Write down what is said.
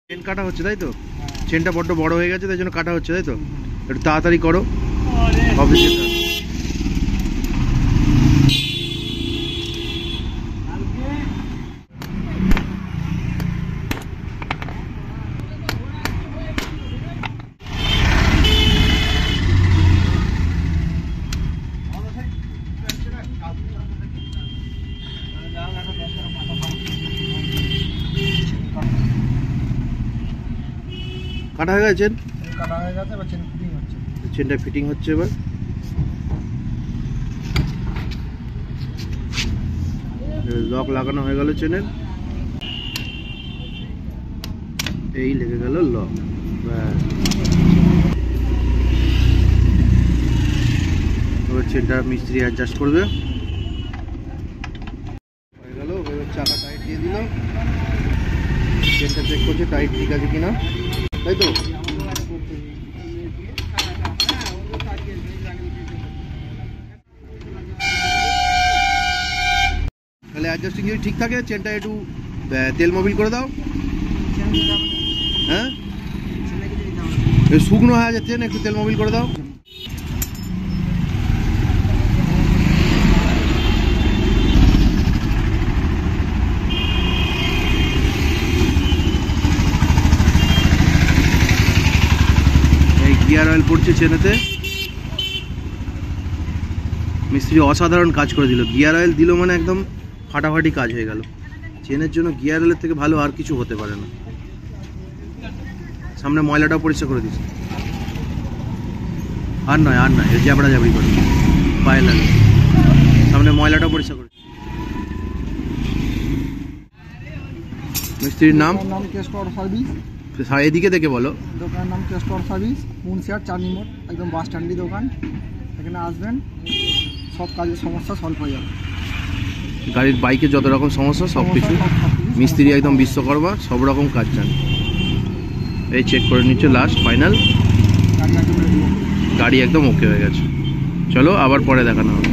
Chain কাটা হচ্ছে তাই তো? চেনটা বড্ড বড় হয়ে গেছে তাই জন্য কাটা হচ্ছে তাই তো? একটু তাড়াতাড়ি করো অফিসে। কাটা হয়ে গেছে, কাটা হয়ে গেছে, এবার চেন ফিটিং হচ্ছে। চেনটা ফিটিং হচ্ছে এবার। লক লাগানো হয়ে গেল চেনের, এই লেগে গেল লক। এবার চেনটা মিস্ত্রি অ্যাডজাস্ট করবে। হয়ে গেল, এবার চাকা টাইট দিয়ে দিল, চেনটা চেক করছে টাইট ঠিক আছে কিনা, তাই তো? তাহলে অ্যাডজাস্টিং যদি ঠিক থাকে চেনটা একটু তেল মোবিল করে দাও। হ্যাঁ, শুকনো হয়ে যাচ্ছে, চেন একটু তেল মোবিল করে দাও। এই গিয়ার অয়েল পড়ছে চেনেতে, মিস্ত্রি অসাধারণ কাজ করে দিল। গিয়ার অয়েল দিল মানে একদম ফাটাফাটি কাজ হয়ে গেল। চেনের জন্য গিয়ার অয়েলের থেকে ভালো আর কিছু হতে পারে না। সামনে ময়লাটাও পরিষ্কার করে দিচ্ছে। আর নয় এই জ্যাবড়া জ্যাবড়ি করে পায়ে লাগে, সামনে ময়লাটাও পরিষ্কার করে। মিস্ত্রির নাম কেস্টর সার্ভিস, এদিকে দেখে বলো। দোকানের নাম কেস্টর সার্ভিস, মুন্সিয়ার 4 নম্বর, একদম বাস স্ট্যান্ডই দোকান। এখানে আসবেন, সব কাজের সমস্যা সলভ হয়ে যাবে। গাড়ির বাইকে যত রকম সমস্যা সব কিছু মিস্ত্রি একদম বিশ্বকর্মা, সব রকম কাজ জান। এই চেক করে নিচ্ছে লাস্ট ফাইনাল, গাড়ি একদম ওকে হয়ে গেছে। চলো আবার পরে দেখানো হবে।